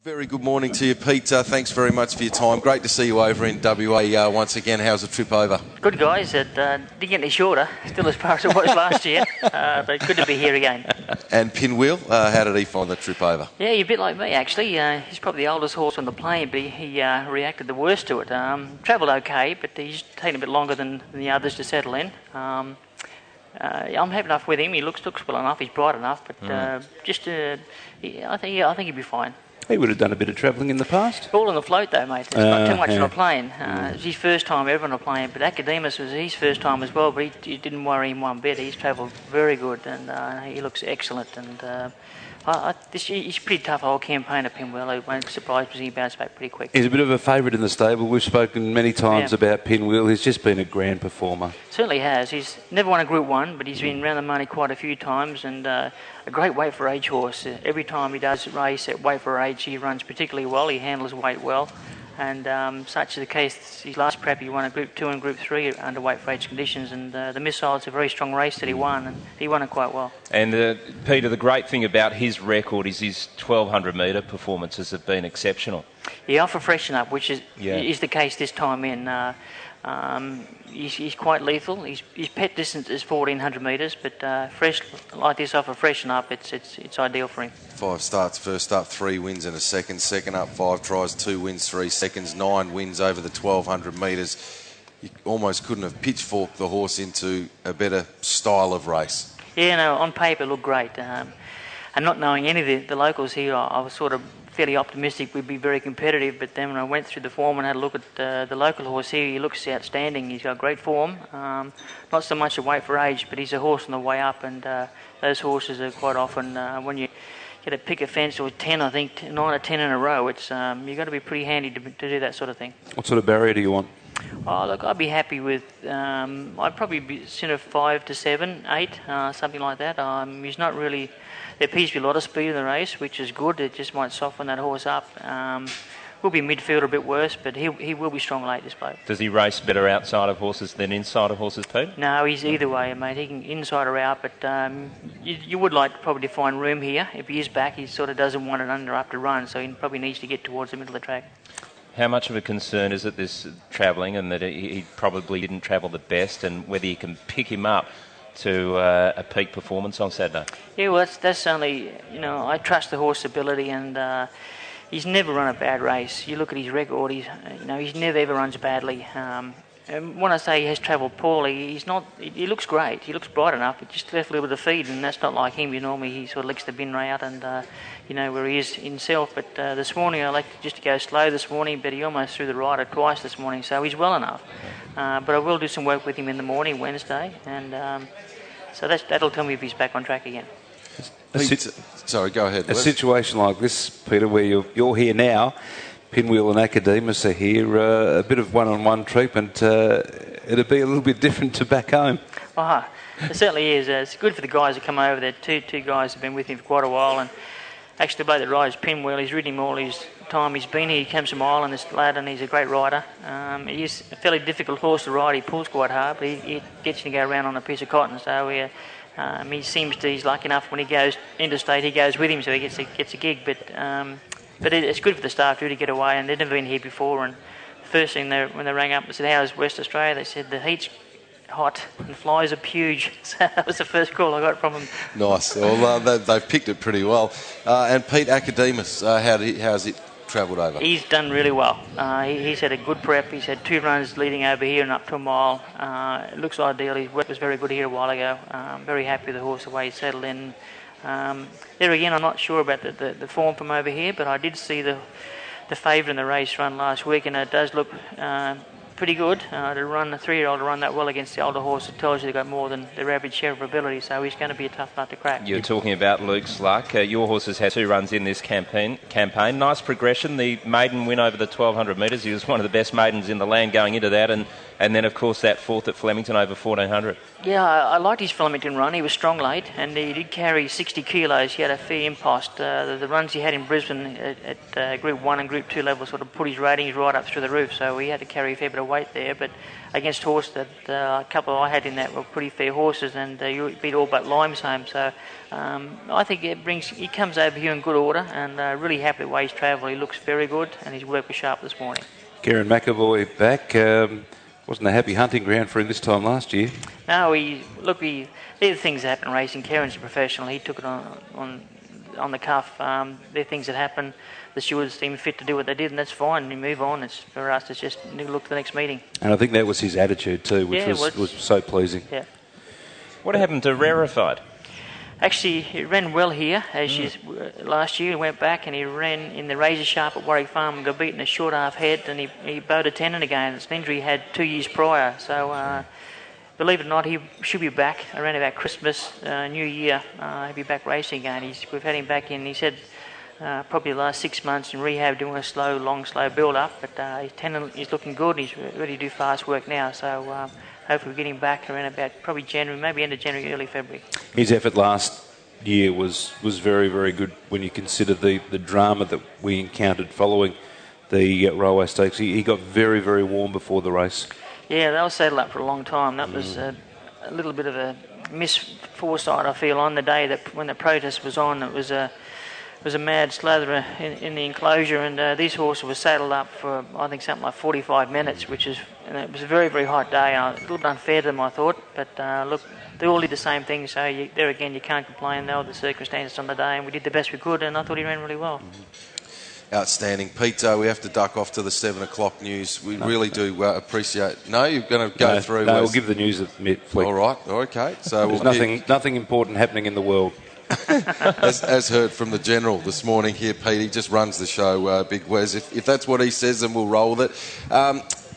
Very good morning to you, Pete. Thanks very much for your time. Great to see you over in WA once again. How's the trip over? Good, guys. It didn't get any shorter, still as far as it was last year, but good to be here again. And Pinwheel, how did he find the trip over? Yeah, you're a bit like me, actually. He's probably the oldest horse on the plane, but he reacted the worst to it. Travelled okay, but he's taken a bit longer than the others to settle in. I'm happy enough with him. He looks well enough. He's bright enough, but I think he'd be fine. He would have done a bit of travelling in the past. All on the float, though, mate. It's not too much on a plane. It's his first time ever on a plane, but Academus was his first time as well, but it didn't worry him one bit. He's travelled very good, and he looks excellent. And he's a pretty tough old campaigner, Pinwheel. It won't surprise me he bounced back pretty quick. He's a bit of a favourite in the stable. We've spoken many times about Pinwheel. He's just been a grand performer. Certainly has. He's never won a Group 1, but he's been round the money quite a few times, and a great weight for age horse. Every time he does race at weight for age, he runs particularly well. He handles weight well. And such is the case, his last prep he won a Group 2 and Group 3 under weight for age conditions, and the Missile's a very strong race that he won, and he won it quite well. And Peter, the great thing about his record is his 1200 metre performances have been exceptional. Yeah, off a freshen up, which is the case this time in. He's quite lethal. His pet distance is 1400 metres, but fresh like this off a freshen up, it's ideal for him. 5 starts, first up, 3 wins and a second. Second up, 5 tries, 2 wins, 3 seconds, 9 wins over the 1200 metres. You almost couldn't have pitchforked the horse into a better style of race. Yeah, no, on paper looked great. And not knowing any of the locals here, I was sort of fairly optimistic we'd be very competitive, but then when I went through the form and had a look at the local horse here, he looks outstanding. He's got great form, not so much a weight for age, but he's a horse on the way up, and those horses are quite often, when you get a pick a fence or 10, I think, 9 or 10 in a row, it's you've got to be pretty handy to do that sort of thing. What sort of barrier do you want? Oh, look, I'd be happy with, I'd probably be sort of 5 to 7, 8, something like that. He's not really, there appears to be a lot of speed in the race, which is good. It just might soften that horse up. Will be midfield a bit worse, but he will be strong late, this bloke. Does he race better outside of horses than inside of horses, Pete? No, he's either way, mate. He can inside or out, but you would like probably to find room here. If he is back, he sort of doesn't want an uninterrupted run, so he probably needs to get towards the middle of the track. How much of a concern is it, this travelling, and that he probably didn't travel the best, and whether you can pick him up to a peak performance on Saturday? Yeah, well, that's only, I trust the horse's ability, and he's never run a bad race. You look at his record, he's never ever runs badly. And when I say he has travelled poorly, he looks great. He looks bright enough, but just left a little bit of feed, and that's not like him. Normally he sort of licks the bin out and, where he is himself. But this morning I elected just to go slow this morning, but he almost threw the rider twice this morning, so he's well enough. But I will do some work with him in the morning, Wednesday, and so that'll tell me if he's back on track again. Sorry, go ahead. A situation like this, Peter, where you're here now, Pinwheel and Academus are here, a bit of one-on-one treatment. It'd be a little bit different to back home. It certainly is. It's good for the guys that come over there. Two guys have been with him for quite a while, and actually the bloke that rides Pinwheel, he's ridden him all his time he's been here. He comes from Ireland, this lad, and he's a great rider. He is a fairly difficult horse to ride. He pulls quite hard, but he gets you to go around on a piece of cotton, so he's lucky enough when he goes interstate, he goes with him, so he gets a gig. But it's good for the staff too to get away, and they've never been here before. And the first thing when they rang up and said, "How's West Australia?" They said, "The heat's hot and flies are huge." So that was the first call I got from them. Nice. Well, they've picked it pretty well. And Pete, Academus, how's it travelled over? He's done really well. He's had a good prep. He's had 2 runs leading over here and up to a mile. It looks ideal. His work was very good here a while ago. Very happy with the horse, the way he settled in. There again, I'm not sure about the form from over here, but I did see the favourite in the race run last week, and it does look pretty good. To run a 3-year-old to run that well against the older horse, it tells you they've got more than their average share of ability, so he's going to be a tough nut to crack. You're talking about Luke's luck. Your horse has had 2 runs in this campaign. Nice progression. The maiden win over the 1200 metres. He was one of the best maidens in the land going into that, and And then, of course, that fourth at Flemington over 1400. Yeah, I liked his Flemington run. He was strong late, and he did carry 60 kilos. He had a fair impost. The runs he had in Brisbane at Group 1 and Group 2 level sort of put his ratings right up through the roof, so he had to carry a fair bit of weight there. But against horses that a couple I had in that were pretty fair horses, and you beat all but Limes home. So I think he comes over here in good order, and really happy the way he's travelled. He looks very good, and his work was sharp this morning. Kieran McAvoy back. Wasn't a happy hunting ground for him this time last year. No, they're the things that happen in racing. Kieran's a professional. He took it on the cuff. They're things that happen. The stewards seem fit to do what they did, and that's fine. We move on. For us, it's just look to the next meeting. And I think that was his attitude too, which was so pleasing. Yeah. What happened to Rarefied? Actually, he ran well here. Last year, he went back and he ran in the Razor Sharp at Warwick Farm and got beaten a short half head, and he bowed a tendon again. It's an injury he had 2 years prior. So, believe it or not, he should be back around about Christmas, New Year. He'll be back racing again. We've had him back in, he said, probably the last 6 months in rehab, doing a slow build-up. But his tendon is looking good. He's ready to do fast work now. So, hopefully we get him back around about probably January, maybe end of January, early February. His effort last year was very, very good when you consider the drama that we encountered following the Railway Stakes. He got very, very warm before the race. Yeah, they were saddled up for a long time. That was a little bit of a misforesight, I feel, on the day that when the protest was on. It was a mad slather in the enclosure, and these horses were saddled up for, I think, something like 45 minutes, and it was a very, very hot day. A little bit unfair to them, I thought, but look, they all did the same thing, so there again, you can't complain. They were the circumstances on the day, and we did the best we could, and I thought he ran really well. Outstanding. Peter, we have to duck off to the 7 o'clock news. We really do appreciate... No, you're going to go through... No, we'll give the news at mid-flick. All right, okay. So there's nothing important happening in the world. as heard from the General this morning here, Pete, he just runs the show, Big Wes. If that's what he says, then we'll roll with it.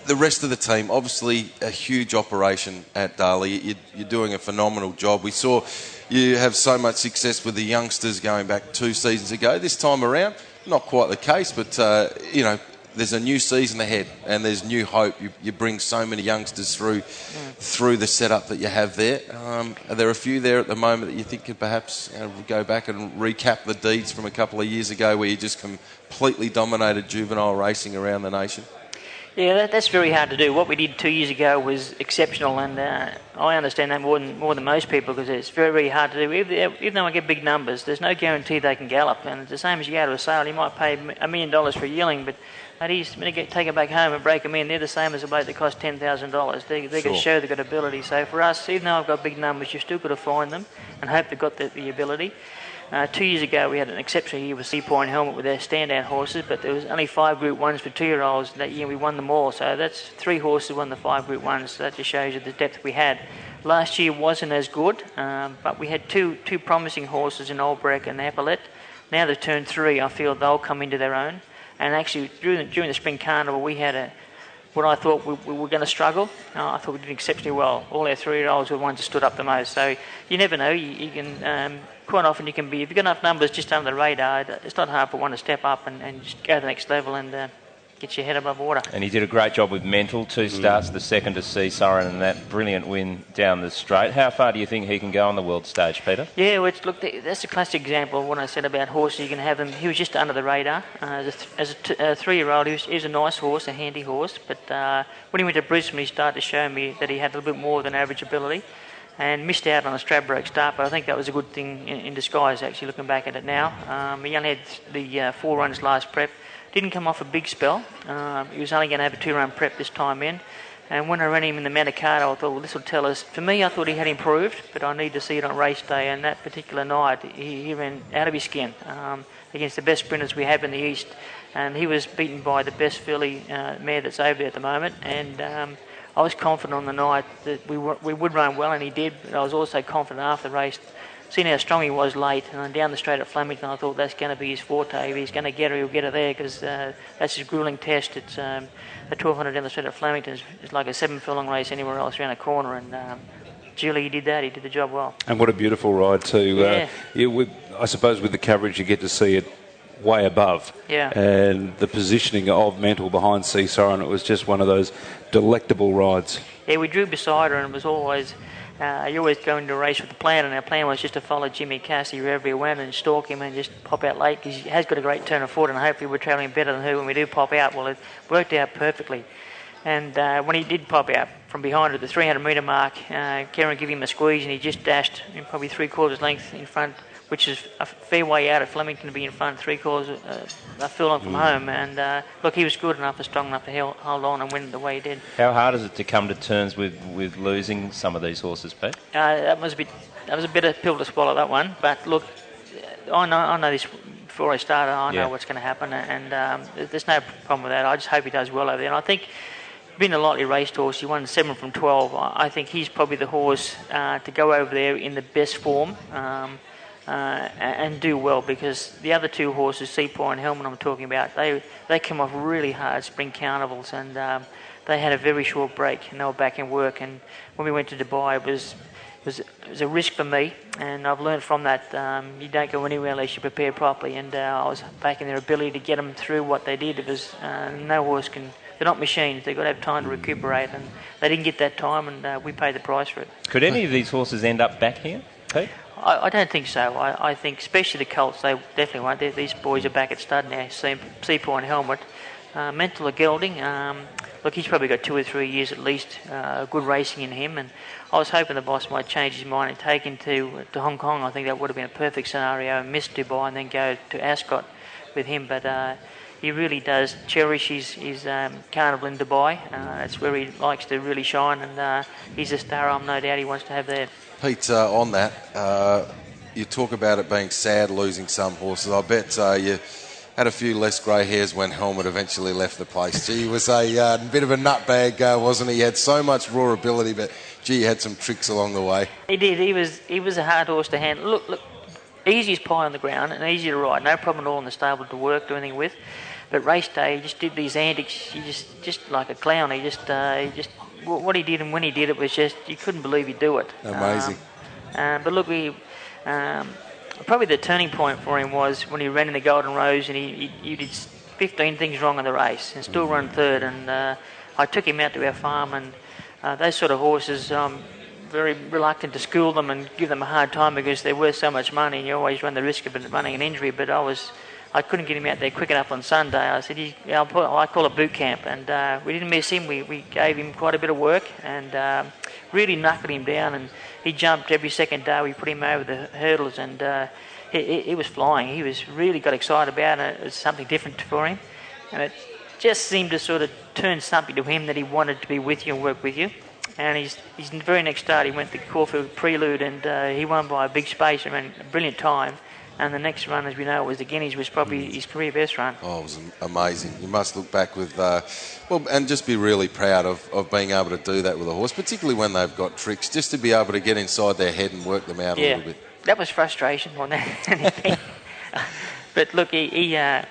The rest of the team, obviously a huge operation at Darley. You're doing a phenomenal job. We saw you have so much success with the youngsters going back 2 seasons ago. This time around, not quite the case, but, there's a new season ahead and there's new hope. You bring so many youngsters through the setup that you have there. Are there a few there at the moment that you think could perhaps go back and recap the deeds from a couple of years ago where you just completely dominated juvenile racing around the nation? Yeah, that's very hard to do. What we did 2 years ago was exceptional, and I understand that more than most people, because it's very, very hard to do. Even though I get big numbers, there's no guarantee they can gallop, and it's the same as you go to a sale. You might pay $1 million for a yearling, but when you take it back home and break them in, they're the same as a bloke that cost $10,000. They can show they've got ability. So for us, even though I've got big numbers, you've still got to find them and hope they've got the ability. 2 years ago, we had an exceptional year with Seapoint Helmet with their standout horses, but there was only 5 Group 1s for 2-year-olds. That year we won them all, so that's 3 horses won the 5 Group 1s, so that just shows you the depth we had. Last year wasn't as good, but we had two promising horses in Albrecht and Epaulet. Now they've turned 3, I feel they'll come into their own. And actually, during the Spring Carnival, we had what I thought we were going to struggle. I thought we did exceptionally well. All our 3-year-olds were the ones that stood up the most. So you never know. You can quite often if you've got enough numbers just under the radar, it's not hard for one to step up and just go to the next level and get your head above water. And he did a great job with Mental, 2 starts, the second to Sea Siren, and that brilliant win down the straight. How far do you think he can go on the world stage, Peter? Yeah, well, look, that's a classic example of what I said about horses. You can have him. He was just under the radar. As a 3-year-old, he was a nice horse, a handy horse, but when he went to Brisbane, he started to show me that he had a little bit more than average ability, and missed out on a Stradbroke start, but I think that was a good thing in disguise, actually, looking back at it now. He only had the 4 runs last prep. Didn't come off a big spell. He was only going to have a 2-run prep this time in. And when I ran him in the Manikato, I thought, well, this will tell us. For me, I thought he had improved, but I need to see it on race day. And that particular night, he ran out of his skin against the best sprinters we have in the East. And he was beaten by the best filly mare that's over there at the moment. And I was confident on the night that we would run well, and he did. But I was also confident after the race, seeing how strong he was late, and down the straight at Flemington, I thought that's going to be his forte. If he's going to get her, he'll get her there, because that's his gruelling test. It's a 1200 down the straight at Flemington. It's like a 7-furlong race anywhere else around a corner, and Julie, he did that. He did the job well. And what a beautiful ride too. Yeah. I suppose with the coverage, you get to see it way above. Yeah. And the positioning of Mantle behind Sea Siren, it was just one of those delectable rides. Yeah, we drew beside her, and it was always, you always go into a race with the plan, and our plan was just to follow Jimmy Cassie wherever he went and stalk him and just pop out late, because he has got a great turn of foot, and hopefully we're travelling better than her when we do pop out. Well, it worked out perfectly. And when he did pop out from behind her at the 300 metre mark, Karen gave him a squeeze, and he just dashed in probably 3/4 length in front, which is a fair way out of Flemington to be in front, 3/4 a furlong from home. And look, he was good enough and strong enough to hold on and win the way he did. How hard is it to come to terms with losing some of these horses, Pete? That was a bitter pill to swallow, that one. But look, I know this before I started. I know what's going to happen, and there's no problem with that. I just hope he does well over there. And I think, being a lightly raced horse, he won 7 from 12. I think he's probably the horse to go over there in the best form and do well, because the other two horses, Seapoy and Helmet I'm talking about, they came off really hard spring carnivals, and they had a very short break and they were back in work. And when we went to Dubai, it was a risk for me, and I've learned from that. You don't go anywhere unless you prepare properly, and I was backing their ability to get them through what they did. It was no horse can. They're not machines. They've got to have time to recuperate, and they didn't get that time, and we paid the price for it. Could any of these horses end up back here, Pete? I don't think so. I think, especially the Colts, they definitely won't. These boys are back at stud now. Seapoy and Helmet. Mental gelding. Look, he's probably got 2 or 3 years at least good racing in him, and I was hoping the boss might change his mind and take him to Hong Kong. I think that would have been a perfect scenario, and miss Dubai and then go to Ascot with him. But he really does cherish his carnival in Dubai. That's where he likes to really shine, and he's a star. I'm no doubt he wants to have there. Pete, on that, you talk about it being sad losing some horses. I bet you had a few less grey hairs when Helmet eventually left the place. Gee, he was a bit of a nutbag, wasn't he? He had so much raw ability, but gee, he had some tricks along the way. He did. He was a hard horse to handle. Look, easy as pie on the ground and easy to ride. No problem at all in the stable to work, do anything with. But race day, he just did these antics. He just like a clown. He just what he did and when he did it was just, you couldn't believe he'd do it. Amazing. But look, probably the turning point for him was when he ran in the Golden Rose, and he did 15 things wrong in the race and still run third. And I took him out to our farm, and those sort of horses, very reluctant to school them and give them a hard time because they're worth so much money, and you always run the risk of running an injury. But I couldn't get him out there quick enough on Sunday. I said, I call it boot camp, and we didn't miss him. We gave him quite a bit of work and really knuckled him down, and he jumped every second day. We put him over the hurdles, and he was flying. He was really got excited about it. It was something different for him, and it just seemed to sort of turn something to him that he wanted to be with you and work with you. And his very next start, he went to Caulfield Prelude, and he won by a big space and ran a brilliant time. And the next run, as we know, was the Guineas, was probably his career best run. Oh, it was amazing. You must look back with, and just be really proud of being able to do that with a horse, particularly when they've got tricks, just to be able to get inside their head and work them out a little bit. That was frustration more than anything. But look, it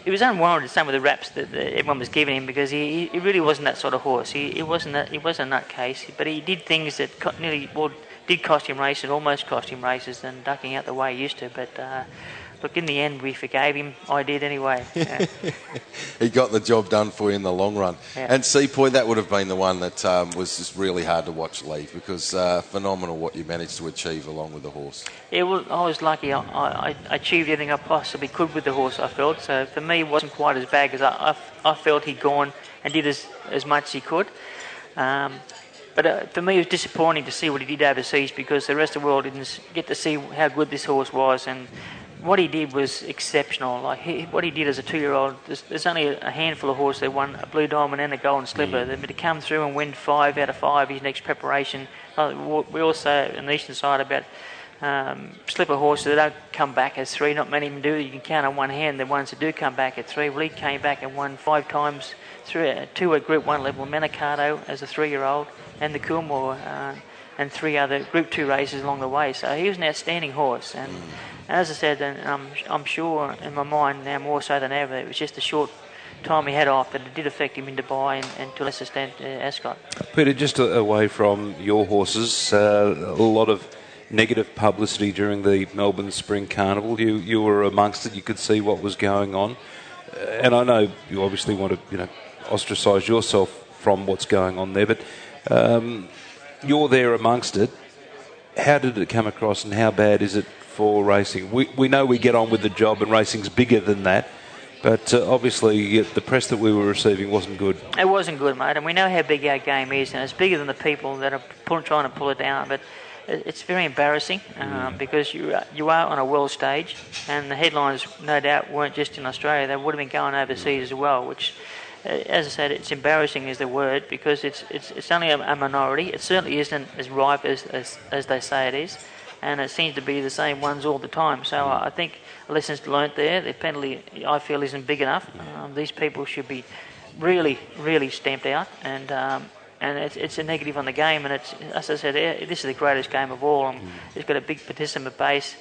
was unwarranted, some of the raps that everyone was giving him, because he really wasn't that sort of horse. He wasn't a nutcase, but he did things that did cost him races, almost cost him races, and ducking out the way he used to. But look, in the end, we forgave him. I did anyway. Yeah. He got the job done for you in the long run. Yeah. And Seapoy, that would have been the one that was just really hard to watch leave, because phenomenal what you managed to achieve along with the horse. Yeah, well, I was lucky. I achieved everything I possibly could with the horse, I felt. So for me, it wasn't quite as bad, because I felt he'd gone and did as much as he could. But for me, it was disappointing to see what he did overseas, because the rest of the world didn't get to see how good this horse was. And what he did was exceptional. What he did as a 2-year-old, there's only a handful of horses that won a Blue Diamond and a Golden Slipper. But to come through and win 5 out of 5 his next preparation. We also on the eastern side about slipper horses that don't come back as 3. Not many of them do. You can count on one hand the ones that do come back at 3. Well, he came back and won 5 times through 2 at Group 1 level, Manicato as a 3-year-old, and the Coolmore, and 3 other Group 2 races along the way. So he was an outstanding horse. And as I said, and I'm sure in my mind now more so than ever, it was just a short time he had off that it did affect him in Dubai and to a lesser extent Ascot. Peter, just away from your horses, a lot of negative publicity during the Melbourne Spring Carnival. You were amongst it. You could see what was going on, and I know you obviously want to ostracise yourself from what's going on there, but you're there amongst it. How did it come across, and how bad is it for racing? We know we get on with the job, and racing's bigger than that. But obviously, the press that we were receiving wasn't good. It wasn't good, mate, and we know how big our game is, and it's bigger than the people that are trying to pull it down. But it's very embarrassing because you are on a world stage, and the headlines, no doubt, weren't just in Australia. They would have been going overseas as well, which, as I said, it's embarrassing is the word, because it's only a minority. It certainly isn't as ripe as they say it is, and it seems to be the same ones all the time. So I think lessons learnt there. The penalty, I feel, isn't big enough. These people should be really, really stamped out, and it's a negative on the game. And it's, as I said, this is the greatest game of all. It's got a big participant base,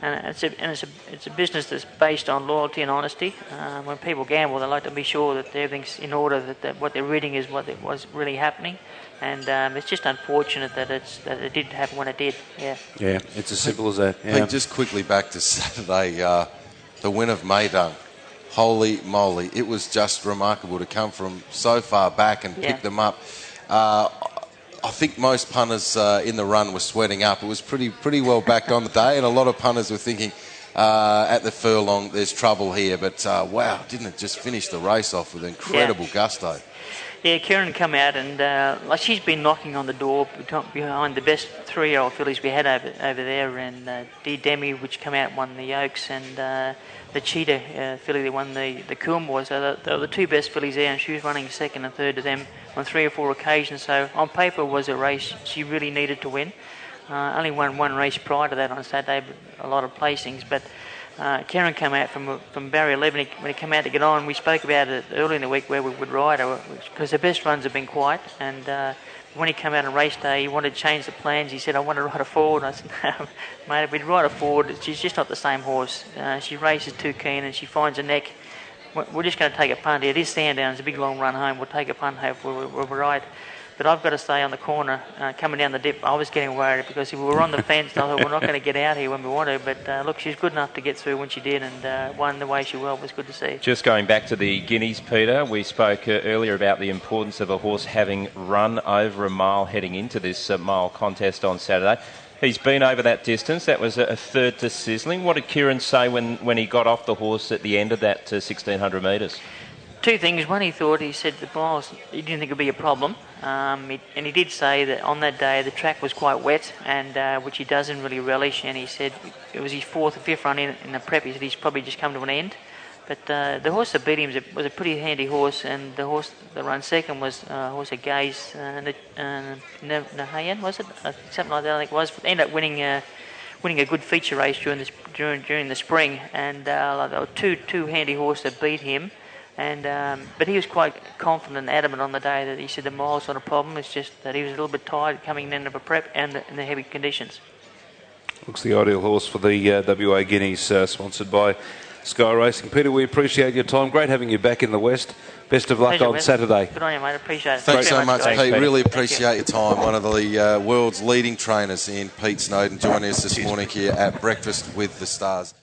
and it's a business that's based on loyalty and honesty. When people gamble, they like to be sure that everything's in order, that what they're reading is what was really happening. And it's just unfortunate that it did happen when it did. Yeah, it's as simple as that. Yeah. Hey, just quickly back to Saturday, the win of Maydung. Holy moly, it was just remarkable to come from so far back and pick them up. I think most punters in the run were sweating up. It was pretty well backed on the day, and a lot of punters were thinking at the furlong, there's trouble here. But wow, didn't it just finish the race off with incredible gusto? Yeah, Kieran come out and she's been knocking on the door behind the best 3-year-old fillies we had over there, and Demi, which come out and won the Oaks, and the Cheetah filly that won the Coolmore. So they were the two best fillies there, and she was running second and third to them on 3 or 4 occasions. So on paper it was a race she really needed to win. Only won one race prior to that on Saturday, but a lot of placings. But Karen came out from barrier 11. When he came out to get on, we spoke about it early in the week where we would ride her, because the best runs have been quiet. And when he came out on race day, he wanted to change the plans. He said, I want to ride her forward. I said, no, mate, if we'd ride her forward, she's just not the same horse. She races too keen, and she finds a neck. We're just going to take a punt here. It is Sandown. It's a big long run home. We'll take a punt home we'll ride. But I've got to stay on the corner, coming down the dip. I was getting worried, because if we were on the fence, I thought we're not going to get out here when we want to. But look, she's good enough to get through when she did, and won the way she will. It was good to see. Just going back to the Guineas, Peter, we spoke earlier about the importance of a horse having run over a mile heading into this mile contest on Saturday. He's been over that distance. That was a third to sizzling. What did Kieran say when he got off the horse at the end of that 1,600 metres? Two things. One, he said the miles, he didn't think it would be a problem. And he did say that on that day the track was quite wet, and which he doesn't really relish. And he said it was his 4th or 5th run in the prep. He said he's probably just come to an end. But the horse that beat him was a pretty handy horse, and the horse that ran second was a horse of Gaze, Nahayan, was it? Something like that, I think it was. Ended up winning a good feature race during the spring, and there were two handy horses that beat him. But he was quite confident and adamant on the day that he said the mile's not a problem. It's just that he was a little bit tired coming in of a prep and the heavy conditions. Looks the ideal horse for the WA Guineas, sponsored by Sky Racing. Peter, we appreciate your time. Great having you back in the West. Best of luck on Saturday. Good on you, mate. Appreciate it. Thanks so much, guys. Pete. Really appreciate your time. One of the world's leading trainers in Pete Snowden joining us this morning here at Breakfast with the Stars.